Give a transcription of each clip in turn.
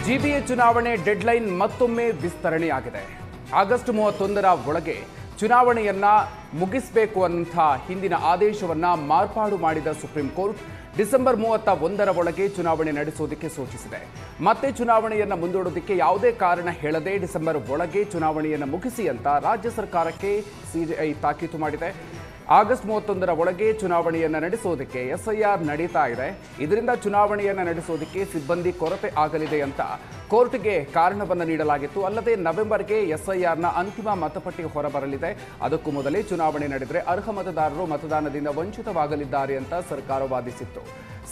GBA ಚುನಾವಣೆ deadline ಮತ್ತೊಮ್ಮೆ ವಿಸ್ತರಣೆಯಾಗಿದೆ. ಆಗಸ್ಟ್ 31ರ ಒಳಗೆ ಚುನಾವಣೆಯನ್ನ ಮುಗಿಸಬೇಕು ಅಂತ ಹಿಂದಿನ ಆದೇಶವನ್ನ ಮಾರ್ಪಾಡು ಮಾಡಿದ ಸುಪ್ರೀಂ ಕೋರ್ಟ್ ಡಿಸೆಂಬರ್ 31ರ ಒಳಗೆ ಚುನಾವಣೆ ನಡೆಸೋದಕ್ಕೆ ಸೂಚಿಸಿದೆ. ಮತ್ತೆ ಚುನಾವಣೆಯನ್ನ ಮುಂದೂಡೋದಕ್ಕೆ ಯಾವುದೇ ಕಾರಣ ಹೇಳದೆ ಡಿಸೆಂಬರ್ ಒಳಗೆ ಚುನಾವಣೆಯನ್ನ ಮುಗಿಸಿ ಅಂತ ರಾಜ್ಯ ಸರ್ಕಾರಕ್ಕೆ ಸಿಜೆಐ ತಾಕೀತು ಮಾಡಿದೆ. ಆಗಸ್ಟ್ 31ರ ಒಳಗೆ ಚುನಾವಣೆಯನ್ನು ನಡೆಸೋದಕ್ಕೆ ಎಸ್ಐಆರ್ ನಡೀತಾ ಇದೆ. ಇದರಿಂದ ಚುನಾವಣೆಯನ್ನು ನಡೆಸೋದಕ್ಕೆ ಸಿಬ್ಬಂದಿ ಕೊರತೆ ಆಗಲಿದೆ ಅಂತ ಕೋರ್ಟ್ಗೆ ಕಾರಣವನ್ನು ನೀಡಲಾಗಿತ್ತು. ಅಲ್ಲದೆ ನವೆಂಬರ್ಗೆ ಎಸ್ಐಆರ್ನ ಅಂತಿಮ ಮತಪಟ್ಟಿ ಹೊರಬರಲಿದೆ. ಅದಕ್ಕೂ ಮೊದಲೇ ಚುನಾವಣೆ ನಡೆದರೆ ಅರ್ಹ ಮತದಾರರು ಮತದಾನದಿಂದ ವಂಚಿತವಾಗಲಿದ್ದಾರೆ ಅಂತ ಸರ್ಕಾರ ವಾದಿಸಿತ್ತು.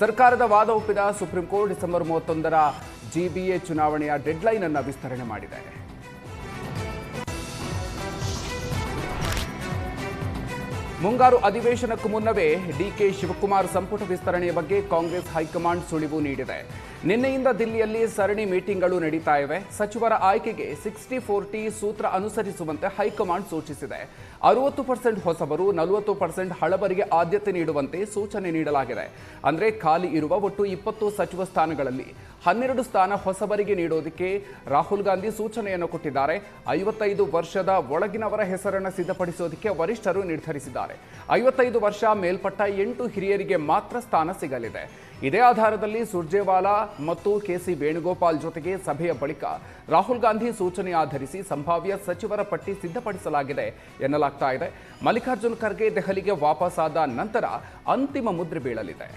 ಸರ್ಕಾರದ ವಾದ ಒಪ್ಪಿದ ಸುಪ್ರೀಂ ಕೋರ್ಟ್ ಡಿಸೆಂಬರ್ 31ರ ಜಿಬಿಎ ಚುನಾವಣೆಯ ಡೆಡ್ಲೈನ್ ಅನ್ನು ವಿಸ್ತರಣೆ ಮಾಡಿದೆ. ಮುಂಗಾರು ಅಧಿವೇಶನಕ್ಕೂ ಮುನ್ನವೇ ಡಿಕೆ ಶಿವಕುಮಾರ್ ಸಂಪುಟ ವಿಸ್ತರಣೆಯ ಬಗ್ಗೆ ಕಾಂಗ್ರೆಸ್ ಹೈಕಮಾಂಡ್ ಸುಳಿವು ನೀಡಿದೆ. ನಿನ್ನೆಯಿಂದ ದಿಲ್ಲಿಯಲ್ಲಿ ಸರಣಿ ಮೀಟಿಂಗ್ಗಳು ನಡೀತಾ ಇವೆ. ಸಚಿವರ ಆಯ್ಕೆಗೆ 60-40 ಸೂತ್ರ ಅನುಸರಿಸುವಂತೆ ಹೈಕಮಾಂಡ್ ಸೂಚಿಸಿದೆ. 60% ಹೊಸಬರು, 40% ಹಳಬರಿಗೆ ಆದ್ಯತೆ ನೀಡುವಂತೆ ಸೂಚನೆ ನೀಡಲಾಗಿದೆ. ಅಂದರೆ ಖಾಲಿ ಇರುವ ಒಟ್ಟು 20 ಸಚಿವ ಸ್ಥಾನಗಳಲ್ಲಿ 12 ಸ್ಥಾನ ಹೊಸಬರಿಗೆ ನೀಡೋದಕ್ಕೆ ರಾಹುಲ್ ಗಾಂಧಿ ಸೂಚನೆಯನ್ನು ಕೊಟ್ಟಿದ್ದಾರೆ. 55 ವರ್ಷದ ಒಳಗಿನವರ ಹೆಸರನ್ನು ಸಿದ್ಧಪಡಿಸೋದಕ್ಕೆ ವರಿಷ್ಠರು ನಿರ್ಧರಿಸಿದ್ದಾರೆ. 55 ವರ್ಷ ಮೇಲ್ಪಟ್ಟ 8 ಹಿರಿಯರಿಗೆ ಮಾತ್ರ ಸ್ಥಾನ ಸಿಗಲಿದೆ. ಇದೇ ಆಧಾರದಲ್ಲಿ ಸುರ್ಜೇವಾಲಾ ಮತ್ತು ಕೆಸಿ ವೇಣುಗೋಪಾಲ್ ಜೊತೆಗೆ ಸಭೆಯ ಬಳಿಕ ರಾಹುಲ್ ಗಾಂಧಿ ಸೂಚನೆ ಆಧರಿಸಿ ಸಂಭಾವ್ಯ ಸಚಿವರ ಪಟ್ಟಿ ಸಿದ್ಧಪಡಿಸಲಾಗಿದೆ ಎನ್ನಲಾಗ್ತಾ ಇದೆ. ಮಲ್ಲಿಕಾರ್ಜುನ್ ಖರ್ಗೆ ದೆಹಲಿಗೆ ವಾಪಸ್ಸಾದ ನಂತರ ಅಂತಿಮ ಮುದ್ರೆ ಬೀಳಲಿದೆ.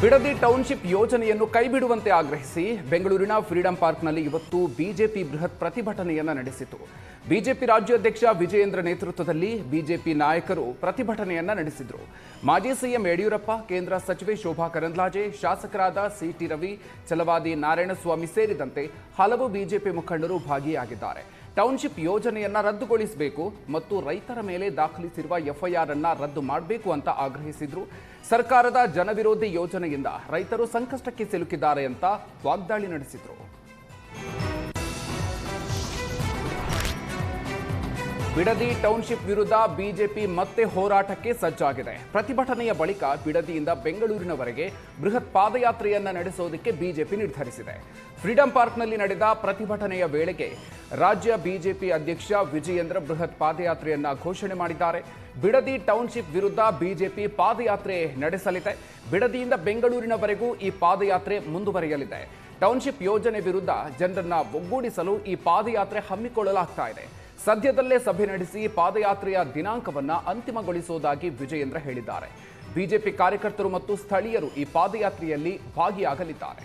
ಬಿಡದಿ ಟೌನ್ಶಿಪ್ ಯೋಜನೆಯನ್ನು ಕೈಬಿಡುವಂತೆ ಆಗ್ರಹಿಸಿ ಬೆಂಗಳೂರಿನ ಫ್ರೀಡಂ ಪಾರ್ಕ್ನಲ್ಲಿ ಇವತ್ತು ಬಿಜೆಪಿ ಬೃಹತ್ ಪ್ರತಿಭಟನೆಯನ್ನು ನಡೆಸಿತು. ಬಿಜೆಪಿ ರಾಜ್ಯಾಧ್ಯಕ್ಷ ವಿಜಯೇಂದ್ರ ನೇತೃತ್ವದಲ್ಲಿ ಬಿಜೆಪಿ ನಾಯಕರು ಪ್ರತಿಭಟನೆಯನ್ನ ನಡೆಸಿದರು. ಮಾಜಿ ಸಿಎಂ ಯಡಿಯೂರಪ್ಪ, ಕೇಂದ್ರ ಸಚಿವೆ ಶೋಭಾ ಕರಂದ್ಲಾಜೆ, ಶಾಸಕರಾದ ಸಿಟಿ ರವಿ, ಛಲವಾದಿ ನಾರಾಯಣಸ್ವಾಮಿ ಸೇರಿದಂತೆ ಹಲವು ಬಿಜೆಪಿ ಮುಖಂಡರು ಭಾಗಿಯಾಗಿದ್ದಾರೆ. ಟೌನ್ಶಿಪ್ ಯೋಜನೆಯನ್ನ ರದ್ದುಗೊಳಿಸಬೇಕು ಮತ್ತು ರೈತರ ಮೇಲೆ ದಾಖಲಿಸಿರುವ ಎಫ್ಐಆರ್ ಅನ್ನ ರದ್ದು ಮಾಡಬೇಕು ಅಂತ ಆಗ್ರಹಿಸಿದ್ರು. ಸರ್ಕಾರದ ಜನವಿರೋಧಿ ಯೋಜನೆಯಿಂದ ರೈತರು ಸಂಕಷ್ಟಕ್ಕೆ ಸಿಲುಕಿದ್ದಾರೆ ಅಂತ ವಾಗ್ದಾಳಿ ನಡೆಸಿದ್ರು. ಬಿಡದಿ ಟೌನ್ಶಿಪ್ ವಿರುದ್ಧ ಬಿಜೆಪಿ ಮತ್ತೆ ಹೋರಾಟಕ್ಕೆ ಸಜ್ಜಾಗಿದೆ. ಪ್ರತಿಭಟನೆಯ ಬಳಿಕ ಬಿಡದಿಯಿಂದ ಬೆಂಗಳೂರಿನವರೆಗೆ ಬೃಹತ್ ಪಾದಯಾತ್ರೆಯನ್ನ ನಡೆಸೋದಕ್ಕೆ ಬಿಜೆಪಿ ನಿರ್ಧರಿಸಿದೆ. ಫ್ರೀಡಂ ಪಾರ್ಕ್ನಲ್ಲಿ ನಡೆದ ಪ್ರತಿಭಟನೆಯ ವೇಳೆಗೆ ರಾಜ್ಯ ಬಿಜೆಪಿ ಅಧ್ಯಕ್ಷ ವಿಜಯೇಂದ್ರ ಬೃಹತ್ ಪಾದಯಾತ್ರೆಯನ್ನ ಘೋಷಣೆ ಮಾಡಿದ್ದಾರೆ. ಬಿಡದಿ ಟೌನ್ಶಿಪ್ ವಿರುದ್ಧ ಬಿಜೆಪಿ ಪಾದಯಾತ್ರೆ ನಡೆಸಲಿದೆ. ಬಿಡದಿಯಿಂದ ಬೆಂಗಳೂರಿನವರೆಗೂ ಈ ಪಾದಯಾತ್ರೆ ಮುಂದುವರಿಯಲಿದೆ. ಟೌನ್ಶಿಪ್ ಯೋಜನೆ ವಿರುದ್ಧ ಜನರನ್ನ ಒಗ್ಗೂಡಿಸಲು ಈ ಪಾದಯಾತ್ರೆ ಹಮ್ಮಿಕೊಳ್ಳಲಾಗ್ತಾ ಇದೆ. ಸದ್ಯದಲ್ಲೇ ಸಭೆ ನಡೆಸಿ ಪಾದಯಾತ್ರೆಯ ದಿನಾಂಕವನ್ನ ಅಂತಿಮಗೊಳಿಸುವುದಾಗಿ ವಿಜಯೇಂದ್ರ ಹೇಳಿದ್ದಾರೆ. ಬಿಜೆಪಿ ಕಾರ್ಯಕರ್ತರು ಮತ್ತು ಸ್ಥಳೀಯರು ಈ ಪಾದಯಾತ್ರೆಯಲ್ಲಿ ಭಾಗಿಯಾಗಲಿದ್ದಾರೆ.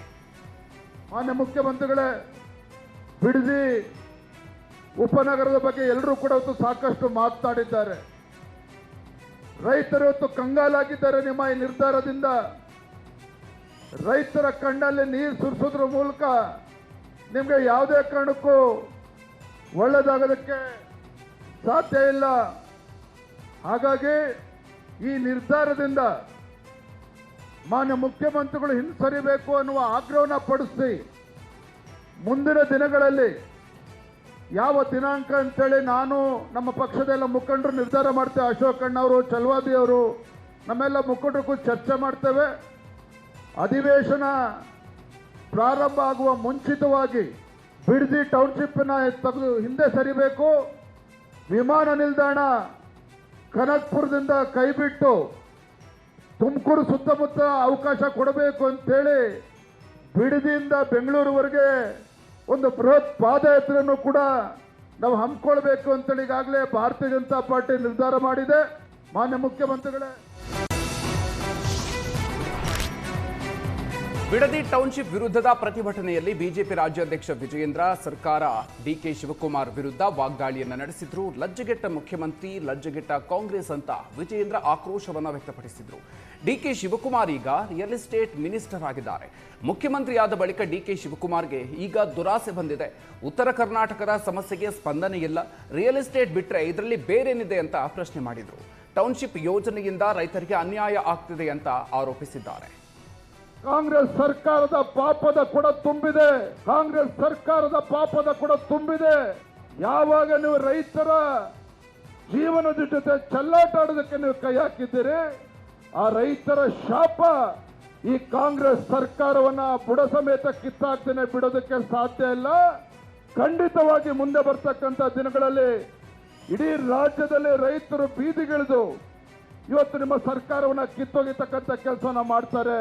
ಮಾನ್ಯ ಮುಖ್ಯಮಂತ್ರಿಗಳೇ, ಬಿಡದಿ ಉಪನಗರದ ಬಗ್ಗೆ ಎಲ್ಲರೂ ಕೂಡ ಸಾಕಷ್ಟು ಮಾತನಾಡಿದ್ದಾರೆ. ರೈತರು ಇವತ್ತು ಕಂಗಾಲಾಗಿದ್ದಾರೆ. ನಿಮ್ಮ ಈ ನಿರ್ಧಾರದಿಂದ ರೈತರ ಕಣ್ಣಲ್ಲಿ ನೀರು ಸುರಿಸೋದ್ರ ಮೂಲಕ ನಿಮಗೆ ಯಾವುದೇ ಕಾರಣಕ್ಕೂ ಒಳ್ಳೆಯದಾಗೋದಕ್ಕೆ ಸಾಧ್ಯ ಇಲ್ಲ. ಹಾಗಾಗಿ ಈ ನಿರ್ಧಾರದಿಂದ ಮಾನ್ಯ ಮುಖ್ಯಮಂತ್ರಿಗಳು ಹಿಂಸರಿಬೇಕು ಅನ್ನುವ ಆಗ್ರಹವನ್ನು ಪಡಿಸಿ ಮುಂದಿನ ದಿನಗಳಲ್ಲಿ ಯಾವ ದಿನಾಂಕ ಅಂತೇಳಿ ನಾನು ನಮ್ಮ ಪಕ್ಷದ ಎಲ್ಲ ಮುಖಂಡರು ನಿರ್ಧಾರ ಮಾಡ್ತೇವೆ. ಅಶೋಕ್ ಅಣ್ಣವರು, ಛಲವಾದಿ ಅವರು, ನಮ್ಮೆಲ್ಲ ಮುಖಂಡರಿಗೂ ಚರ್ಚೆ ಮಾಡ್ತೇವೆ. ಅಧಿವೇಶನ ಪ್ರಾರಂಭ ಆಗುವ ಮುಂಚಿತವಾಗಿ ಬಿಡದಿ ಟೌನ್ಶಿಪ್ನ ತೆಗೆದು ಹಿಂದೆ ಸರಿಬೇಕು. ವಿಮಾನ ನಿಲ್ದಾಣ ಕನಕಪುರದಿಂದ ಕೈಬಿಟ್ಟು ತುಮಕೂರು ಸುತ್ತಮುತ್ತ ಅವಕಾಶ ಕೊಡಬೇಕು ಅಂತೇಳಿ ಬಿಡದಿಯಿಂದ ಬೆಂಗಳೂರುವರೆಗೆ ಒಂದು ಬೃಹತ್ ಪಾದಯಾತ್ರೆಯನ್ನು ಕೂಡ ನಾವು ಹಮ್ಮಿಕೊಳ್ಬೇಕು ಅಂತೇಳಿ ಈಗಾಗಲೇ ಭಾರತೀಯ ಜನತಾ ಪಾರ್ಟಿ ನಿರ್ಧಾರ ಮಾಡಿದೆ. ಮಾನ್ಯ ಮುಖ್ಯಮಂತ್ರಿಗಳೇ, ಬಿಡದಿ ಟೌನ್ಶಿಪ್ ವಿರುದ್ಧದ ಪ್ರತಿಭಟನೆಯಲ್ಲಿ ಬಿಜೆಪಿ ರಾಜ್ಯಾಧ್ಯಕ್ಷ ವಿಜಯೇಂದ್ರ ಸರ್ಕಾರ ಡಿಕೆ ಶಿವಕುಮಾರ್ ವಿರುದ್ಧ ವಾಗ್ದಾಳಿಯನ್ನ ನಡೆಸಿದ್ರು. ಲಜ್ಜೆಗೆಟ್ಟ ಮುಖ್ಯಮಂತ್ರಿ, ಲಜ್ಜೆಗೆಟ್ಟ ಕಾಂಗ್ರೆಸ್ ಅಂತ ವಿಜಯೇಂದ್ರ ಆಕ್ರೋಶವನ್ನ ವ್ಯಕ್ತಪಡಿಸಿದ್ರು. ಡಿಕೆ ಶಿವಕುಮಾರ್ ಈಗ ರಿಯಲ್ ಎಸ್ಟೇಟ್ ಮಿನಿಸ್ಟರ್ ಆಗಿದ್ದಾರೆ. ಮುಖ್ಯಮಂತ್ರಿಯಾದ ಬಳಿಕ ಡಿಕೆ ಶಿವಕುಮಾರ್ಗೆ ಈಗ ದುರಾಸೆ ಬಂದಿದೆ. ಉತ್ತರ ಕರ್ನಾಟಕದ ಸಮಸ್ಯೆಗೆ ಸ್ಪಂದನೆ ಇಲ್ಲ, ರಿಯಲ್ ಎಸ್ಟೇಟ್ ಬಿಟ್ರೆ ಇದರಲ್ಲಿ ಬೇರೇನಿದೆ ಅಂತ ಪ್ರಶ್ನೆ ಮಾಡಿದ್ರು. ಟೌನ್ಶಿಪ್ ಯೋಜನೆಯಿಂದ ರೈತರಿಗೆ ಅನ್ಯಾಯ ಆಗ್ತಿದೆ ಅಂತ ಆರೋಪಿಸಿದ್ದಾರೆ. ಕಾಂಗ್ರೆಸ್ ಸರ್ಕಾರದ ಪಾಪದ ಕೂಡ ತುಂಬಿದೆ. ಕಾಂಗ್ರೆಸ್ ಸರ್ಕಾರದ ಪಾಪದ ಕೂಡ ತುಂಬಿದೆ. ಯಾವಾಗ ನೀವು ರೈತರ ಜೀವನದ ಜೊತೆ ಚೆಲ್ಲಾಟ ಆಡೋದಕ್ಕೆ ನೀವು ಕೈ ಹಾಕಿದ್ದೀರಿ, ಆ ರೈತರ ಶಾಪ ಈ ಕಾಂಗ್ರೆಸ್ ಸರ್ಕಾರವನ್ನ ಬುಡ ಸಮೇತ ಕಿತ್ತಾಕ್ದೇನೆ ಬಿಡೋದಕ್ಕೆ ಸಾಧ್ಯ ಇಲ್ಲ. ಖಂಡಿತವಾಗಿ ಮುಂದೆ ಬರ್ತಕ್ಕಂಥ ದಿನಗಳಲ್ಲಿ ಇಡೀ ರಾಜ್ಯದಲ್ಲಿ ರೈತರು ಬೀದಿಗಿಳಿದು ಇವತ್ತು ನಿಮ್ಮ ಸರ್ಕಾರವನ್ನ ಕಿತ್ತೊಗಿತಕ್ಕಂಥ ಕೆಲಸವನ್ನ ಮಾಡ್ತಾರೆ.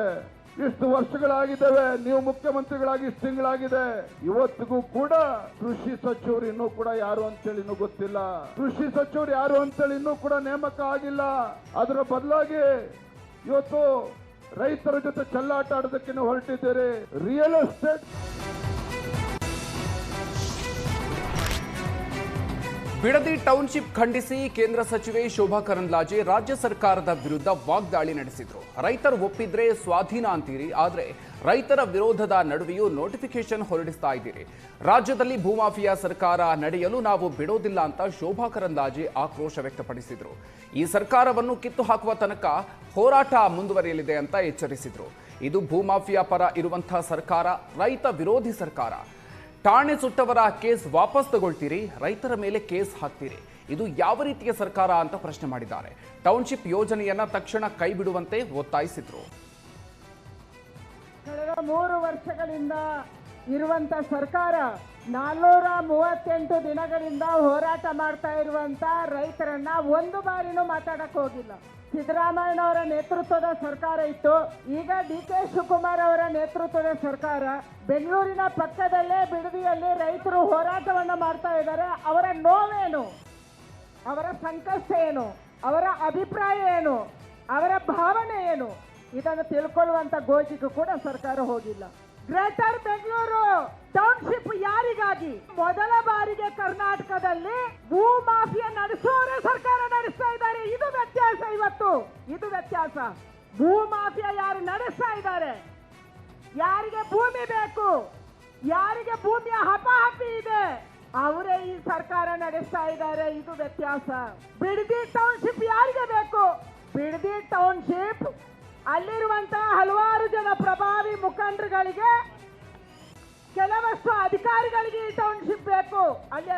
ಇಷ್ಟು ವರ್ಷಗಳಾಗಿದ್ದೇವೆ, ನೀವು ಮುಖ್ಯಮಂತ್ರಿಗಳಾಗಿ ಇಷ್ಟು ತಿಂಗಳಾಗಿದೆ, ಇವತ್ತಿಗೂ ಕೂಡ ಕೃಷಿ ಸಚಿವರು ಇನ್ನೂ ಕೂಡ ಯಾರು ಅಂತೇಳಿ ಇನ್ನೂ ಗೊತ್ತಿಲ್ಲ. ಕೃಷಿ ಸಚಿವರು ಯಾರು ಅಂತೇಳಿ ಇನ್ನೂ ಕೂಡ ನೇಮಕ ಆಗಿಲ್ಲ. ಅದರ ಬದಲಾಗಿ ಇವತ್ತು ರೈತರ ಜೊತೆ ಚೆಲ್ಲಾಟ ಆಡೋದಕ್ಕೆ ನೀವು ಹೊರಟಿದ್ದೀರಿ. ರಿಯಲ್ ಎಸ್ಟೇಟ್ ಬಿಡದಿ ಟೌನ್ಶಿಪ್ ಖಂಡಿಸಿ ಕೇಂದ್ರ ಸಚಿವೆ ಶೋಭಾ ಕರಂದ್ಲಾಜೆ ರಾಜ್ಯ ಸರ್ಕಾರದ ವಿರುದ್ಧ ವಾಗ್ದಾಳಿ ನಡೆಸಿದ್ರು. ರೈತರು ಒಪ್ಪಿದ್ರೆ ಸ್ವಾಧೀನ ಅಂತೀರಿ, ಆದರೆ ರೈತರ ವಿರೋಧದ ನಡುವೆಯೂ ನೋಟಿಫಿಕೇಶನ್ ಹೊರಡಿಸ್ತಾ ಇದ್ದೀರಿ. ರಾಜ್ಯದಲ್ಲಿ ಭೂಮಾಫಿಯಾ ಸರ್ಕಾರ ನಡೆಯಲು ನಾವು ಬಿಡೋದಿಲ್ಲ ಅಂತ ಶೋಭಾ ಕರಂದ್ಲಾಜೆ ಆಕ್ರೋಶ ವ್ಯಕ್ತಪಡಿಸಿದ್ರು. ಈ ಸರ್ಕಾರವನ್ನು ಕಿತ್ತು ಹಾಕುವ ತನಕ ಹೋರಾಟ ಮುಂದುವರಿಯಲಿದೆ ಅಂತ ಎಚ್ಚರಿಸಿದ್ರು. ಇದು ಭೂಮಾಫಿಯಾ ಪರ ಇರುವಂತಹ ಸರ್ಕಾರ, ರೈತ ವಿರೋಧಿ ಸರ್ಕಾರ. ಠಾಣೆ ಸುಟ್ಟವರ ಕೇಸ್ ವಾಪಸ್ ತಗೊಳ್ತೀರಿ, ರೈತರ ಮೇಲೆ ಕೇಸ್ ಹಾಕ್ತೀರಿ. ಇದು ಯಾವ ರೀತಿಯ ಸರ್ಕಾರ ಅಂತ ಪ್ರಶ್ನೆ ಮಾಡಿದ್ದಾರೆ. ಟೌನ್ಶಿಪ್ ಯೋಜನೆಯನ್ನ ತಕ್ಷಣ ಕೈ ಬಿಡುವಂತೆ ಒತ್ತಾಯಿಸಿದ್ರು. ಕಳೆದ 3 ವರ್ಷಗಳಿಂದ ಇರುವಂತ ಸರ್ಕಾರ 438 ದಿನಗಳಿಂದ ಹೋರಾಟ ಮಾಡ್ತಾ ಇರುವಂತ ರೈತರನ್ನ ಒಂದು ಬಾರಿನೂ ಮಾತಾಡಕ್ ಹೋಗಿಲ್ಲ. ಸಿದ್ದರಾಮಯ್ಯನವರ ನೇತೃತ್ವದ ಸರ್ಕಾರ ಇತ್ತು, ಈಗ ಡಿ.ಕೆ. ಶಿವಕುಮಾರ್ ಅವರ ನೇತೃತ್ವದ ಸರ್ಕಾರ. ಬೆಂಗಳೂರಿನ ಪಕ್ಕದಲ್ಲೇ ಬಿಡದಿಯಲ್ಲಿ ರೈತರು ಹೋರಾಟವನ್ನ ಮಾಡ್ತಾ ಇದ್ದಾರೆ. ಅವರ ನೋವೇನು, ಅವರ ಸಂಕಷ್ಟ ಏನು, ಅವರ ಅಭಿಪ್ರಾಯ ಏನು, ಅವರ ಭಾವನೆ ಏನು, ಇದನ್ನು ತಿಳ್ಕೊಳ್ಳುವಂತ ಗೋಜಿಗೂ ಕೂಡ ಸರ್ಕಾರ ಹೋಗಿಲ್ಲ. ಗ್ರೇಟರ್ ಬೆಂಗಳೂರು ಟೌನ್ಶಿಪ್ ಯಾರಿಗಾಗಿ? ಮೊದಲ ಬಾರಿಗೆ ಕರ್ನಾಟಕದಲ್ಲಿ ಭೂ ಮಾಫಿಯಾ ನಡೆಸೋರೇ ಸರ್ಕಾರ ನಡೆಸ್ತಾ ಇದ್ದಾರೆ. ಇದು ವ್ಯತ್ಯಾಸ. ಇವತ್ತು ಇದು ವ್ಯತ್ಯಾಸ. ಭೂ ಮಾಫಿಯಾ ಯಾರು ನಡೆಸ್ತಾ ಇದ್ದಾರೆ, ಯಾರಿಗೆ ಭೂಮಿ ಬೇಕು, ಯಾರಿಗೆ ಭೂಮಿಯ ಹಪಾಹಪಿ ಇದೆ, ಅವರೇ ಈ ಸರ್ಕಾರ ನಡೆಸ್ತಾ ಇದ್ದಾರೆ. ಇದು ವ್ಯತ್ಯಾಸ. ಬಿಡದಿ ಟೌನ್ಶಿಪ್ ಯಾರಿಗೆ ಬೇಕು? ಬಿಡದಿ ಟೌನ್ಶಿಪ್ ಅಲ್ಲಿರುವಂತಹ ಹಲವಾರು ಜನ ಪ್ರಭಾವಿ ಮುಖಂಡರುಗಳಿಗೆ, ಕೆಲವಷ್ಟು ಅಧಿಕಾರಿಗಳಿಗೆ ಈ ಟೌನ್ಶಿಪ್ ಬೇಕು. ಅಲ್ಲಿ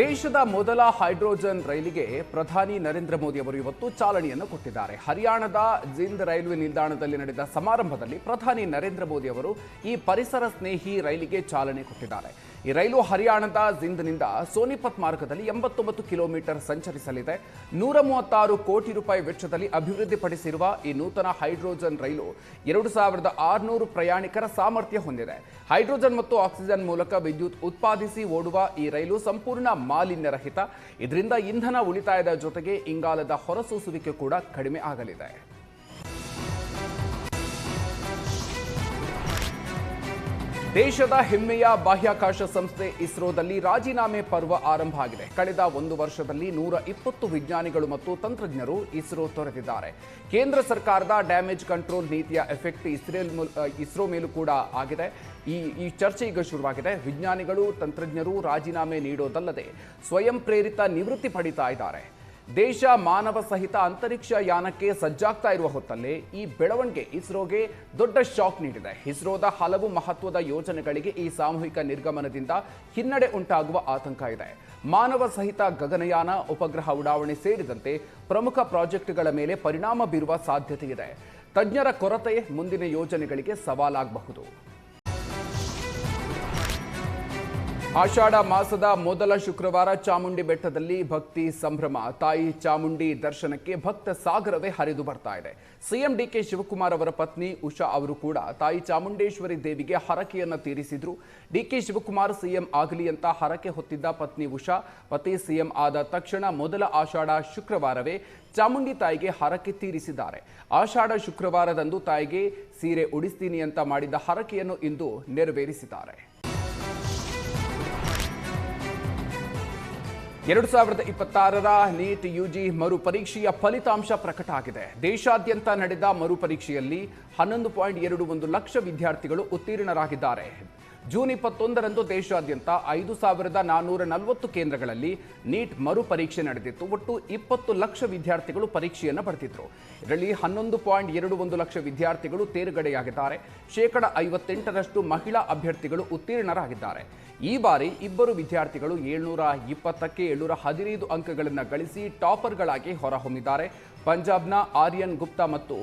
ದೇಶದ ಮೊದಲ ಹೈಡ್ರೋಜನ್ ರೈಲಿಗೆ ಪ್ರಧಾನಿ ನರೇಂದ್ರ ಮೋದಿ ಅವರು ಇವತ್ತು ಚಾಲನೆಯನ್ನು ಕೊಟ್ಟಿದ್ದಾರೆ. ಹರಿಯಾಣದ ಜಿಂದ್ ರೈಲ್ವೆ ನಿಲ್ದಾಣದಲ್ಲಿ ನಡೆದ ಸಮಾರಂಭದಲ್ಲಿ ಪ್ರಧಾನಿ ನರೇಂದ್ರ ಮೋದಿ ಅವರು ಈ ಪರಿಸರ ಸ್ನೇಹಿ ರೈಲಿಗೆ ಚಾಲನೆ ಕೊಟ್ಟಿದ್ದಾರೆ. ಈ ರೈಲು ಹರಿಯಾಣದ ಜಿಂದ್ನಿಂದ ಸೋನಿಪತ್ ಮಾರ್ಗದಲ್ಲಿ 89 ಕಿಲೋಮೀಟರ್ ಸಂಚರಿಸಲಿದೆ. 136 ಕೋಟಿ ರೂಪಾಯಿ ವೆಚ್ಚದಲ್ಲಿ ಅಭಿವೃದ್ಧಿಪಡಿಸಿರುವ ಈ ನೂತನ ಹೈಡ್ರೋಜನ್ ರೈಲು 2600 ಪ್ರಯಾಣಿಕರ ಸಾಮರ್ಥ್ಯ ಹೊಂದಿದೆ. ಹೈಡ್ರೋಜನ್ ಮತ್ತು ಆಕ್ಸಿಜನ್ ಮೂಲಕ ವಿದ್ಯುತ್ ಉತ್ಪಾದಿಸಿ ಓಡುವ ಈ ರೈಲು ಸಂಪೂರ್ಣ ಮಾಲಿನ್ಯ ರಹಿತ. ಇದರಿಂದ ಇಂಧನ ಉಳಿತಾಯದ ಜೊತೆಗೆ ಇಂಗಾಲದ ಹೊರಸೂಸುವಿಕೆ ಕೂಡ ಕಡಿಮೆ ಆಗಲಿದೆ. ದೇಶದ ಹೆಮ್ಮೆಯ ಬಾಹ್ಯಾಕಾಶ ಸಂಸ್ಥೆ ಇಸ್ರೋದಲ್ಲಿ ರಾಜೀನಾಮೆ ಪರ್ವ ಆರಂಭ ಆಗಿದೆ. ಕಳೆದ 1 ವರ್ಷದಲ್ಲಿ 120 ವಿಜ್ಞಾನಿಗಳು ಮತ್ತು ತಂತ್ರಜ್ಞರು ಇಸ್ರೋ ತೊರೆದಿದ್ದಾರೆ. ಕೇಂದ್ರ ಸರ್ಕಾರದ ಡ್ಯಾಮೇಜ್ ಕಂಟ್ರೋಲ್ ನೀತಿಯ ಎಫೆಕ್ಟ್ ಇಸ್ರೋ ಮೇಲೂ ಕೂಡ ಆಗಿದೆ. ಈ ಚರ್ಚೆ ಈಗ ಶುರುವಾಗಿದೆ. ವಿಜ್ಞಾನಿಗಳು, ತಂತ್ರಜ್ಞರು ರಾಜೀನಾಮೆ ನೀಡೋದಲ್ಲದೆ ಸ್ವಯಂ ಪ್ರೇರಿತ ನಿವೃತ್ತಿ ಪಡಿತಾ ಇದ್ದಾರೆ. ದೇಶ ಮಾನವ ಸಹಿತ ಅಂತರಿಕ್ಷ ಯಾನಕ್ಕೆ ಸಜ್ಜಾಗ್ತಾ ಇರುವ ಹೊತ್ತಲ್ಲೇ ಈ ಬೆಳವಣಿಗೆ ಇಸ್ರೋಗೆ ದೊಡ್ಡ ಶಾಕ್ ನೀಡಿದೆ. ಇಸ್ರೋದ ಹಲವು ಮಹತ್ವದ ಯೋಜನೆಗಳಿಗೆ ಈ ಸಾಮೂಹಿಕ ನಿರ್ಗಮನದಿಂದ ಹಿನ್ನಡೆ ಉಂಟಾಗುವ ಆತಂಕ ಇದೆ. ಮಾನವ ಸಹಿತ ಗಗನಯಾನ, ಉಪಗ್ರಹ ಉಡಾವಣೆ ಸೇರಿದಂತೆ ಪ್ರಮುಖ ಪ್ರಾಜೆಕ್ಟ್ಗಳ ಮೇಲೆ ಪರಿಣಾಮ ಬೀರುವ ಸಾಧ್ಯತೆ ಇದೆ. ತಜ್ಞರ ಕೊರತೆ ಮುಂದಿನ ಯೋಜನೆಗಳಿಗೆ ಸವಾಲಾಗಬಹುದು. ಆಷಾಢ ಮಾಸದ ಮೊದಲ ಶುಕ್ರವಾರ ಚಾಮುಂಡಿ ಬೆಟ್ಟದಲ್ಲಿ ಭಕ್ತಿ ಸಂಭ್ರಮ. ತಾಯಿ ಚಾಮುಂಡಿ ದರ್ಶನಕ್ಕೆ ಭಕ್ತ ಸಾಗರವೇ ಹರಿದು ಬರ್ತಾ ಇದೆ. ಸಿಎಂ ಡಿ.ಕೆ. ಶಿವಕುಮಾರ್ ಅವರ ಪತ್ನಿ ಉಷಾ ಅವರು ಕೂಡ ತಾಯಿ ಚಾಮುಂಡೇಶ್ವರಿ ದೇವಿಗೆ ಹರಕೆಯನ್ನ ತೀರಿಸಿದ್ರು. ಡಿ.ಕೆ. ಶಿವಕುಮಾರ್ ಸಿಎಂ ಆಗಲಿ ಅಂತ ಹರಕೆ ಹೊತ್ತಿದ್ದ ಪತ್ನಿ ಉಷಾ, ಪತಿ ಸಿಎಂ ಆದ ತಕ್ಷಣ ಮೊದಲ ಆಷಾಢ ಶುಕ್ರವಾರವೇ ಚಾಮುಂಡಿ ತಾಯಿಗೆ ಹರಕೆ ತೀರಿಸಿದ್ದಾರೆ. ಆಷಾಢ ಶುಕ್ರವಾರದಂದು ತಾಯಿಗೆ ಸೀರೆ ಉಡಿಸ್ತೀನಿ ಅಂತ ಮಾಡಿದ್ದ ಹರಕೆಯನ್ನು ಇಂದು ನೆರವೇರಿಸಿದ್ದಾರೆ. 2026ರ ನೀಟ್ ಯುಜಿ ಮರುಪರೀಕ್ಷೆಯ ಫಲಿತಾಂಶ ಪ್ರಕಟ ಆಗಿದೆ. ದೇಶಾದ್ಯಂತ ನಡೆದ ಮರುಪರೀಕ್ಷೆಯಲ್ಲಿ 11.21 ಲಕ್ಷ ವಿದ್ಯಾರ್ಥಿಗಳು ಉತ್ತೀರ್ಣರಾಗಿದ್ದಾರೆ. ಜೂನ್ 21ರಂದು ದೇಶಾದ್ಯಂತ 5,440 ಕೇಂದ್ರಗಳಲ್ಲಿ ನೀಟ್ ಮರುಪರೀಕ್ಷೆ ನಡೆದಿತ್ತು. ಒಟ್ಟು 20 ಲಕ್ಷ ವಿದ್ಯಾರ್ಥಿಗಳು ಪರೀಕ್ಷೆಯನ್ನು ಬರೆದಿದ್ರು. ಇದರಲ್ಲಿ 11.21 ಲಕ್ಷ ವಿದ್ಯಾರ್ಥಿಗಳು ತೇರ್ಗಡೆಯಾಗಿದ್ದಾರೆ. 58% ಮಹಿಳಾ ಅಭ್ಯರ್ಥಿಗಳು ಉತ್ತೀರ್ಣರಾಗಿದ್ದಾರೆ. ಈ ಬಾರಿ ಇಬ್ಬರು ವಿದ್ಯಾರ್ಥಿಗಳು 720ಕ್ಕೆ 715 ಅಂಕಗಳನ್ನು ಗಳಿಸಿ ಟಾಪರ್ಗಳಾಗಿ ಹೊರಹೊಮ್ಮಿದ್ದಾರೆ. ಪಂಜಾಬ್ನ ಆರ್ಯನ್ ಗುಪ್ತಾ ಮತ್ತು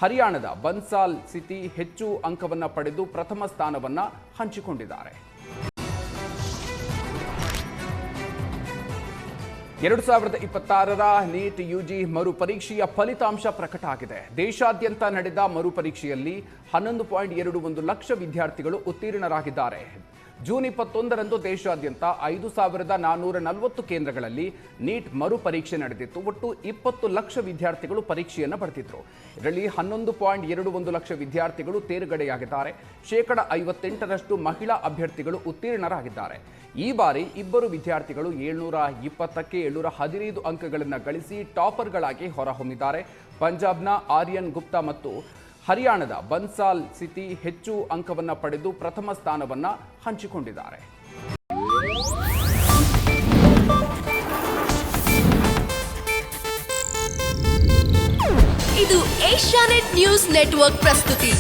ಹರಿಯಾಣದ ಬನ್ಸಾಲ್ ಸಿತಿ ಹೆಚ್ಚು ಅಂಕವನ್ನು ಪಡೆದು ಪ್ರಥಮ ಸ್ಥಾನವನ್ನು ಹಂಚಿಕೊಂಡಿದ್ದಾರೆ. 2026ರ ನೀಟ್ ಯುಜಿ ಮರುಪರೀಕ್ಷೆಯ ಫಲಿತಾಂಶ ಪ್ರಕಟ ಆಗಿದೆ. ದೇಶಾದ್ಯಂತ ನಡೆದ ಮರುಪರೀಕ್ಷೆಯಲ್ಲಿ 11.21 ಲಕ್ಷ ವಿದ್ಯಾರ್ಥಿಗಳು ಉತ್ತೀರ್ಣರಾಗಿದ್ದಾರೆ. ಜೂನ್ 21ರಂದು ದೇಶಾದ್ಯಂತ 5,440 ಕೇಂದ್ರಗಳಲ್ಲಿ ನೀಟ್ ಮರುಪರೀಕ್ಷೆ ನಡೆದಿತ್ತು. ಒಟ್ಟು 20 ಲಕ್ಷ ವಿದ್ಯಾರ್ಥಿಗಳು ಪರೀಕ್ಷೆಯನ್ನು ಬರೆದಿದ್ರು. ಇದರಲ್ಲಿ 11.21 ಲಕ್ಷ ವಿದ್ಯಾರ್ಥಿಗಳು ತೇರ್ಗಡೆಯಾಗಿದ್ದಾರೆ. 58% ಮಹಿಳಾ ಅಭ್ಯರ್ಥಿಗಳು ಉತ್ತೀರ್ಣರಾಗಿದ್ದಾರೆ. ಈ ಬಾರಿ ಇಬ್ಬರು ವಿದ್ಯಾರ್ಥಿಗಳು 720ಕ್ಕೆ 715 ಅಂಕಗಳನ್ನು ಗಳಿಸಿ ಟಾಪರ್ಗಳಾಗಿ ಹೊರಹೊಮ್ಮಿದ್ದಾರೆ. ಪಂಜಾಬ್ನ ಆರ್ಯನ್ ಗುಪ್ತಾ ಮತ್ತು ಹರಿಯಾಣದ ಬನ್ಸಾಲ್ ಸಿತಿ ಹೆಚ್ಚು ಅಂಕವನ್ನು ಪಡೆದು ಪ್ರಥಮ ಸ್ಥಾನವನ್ನು ಹಂಚಿಕೊಂಡಿದ್ದಾರೆ. ಇದು ಏಷ್ಯಾನೆಟ್ ನ್ಯೂಸ್ ನೆಟ್ವರ್ಕ್ ಪ್ರಸ್ತುತಿ.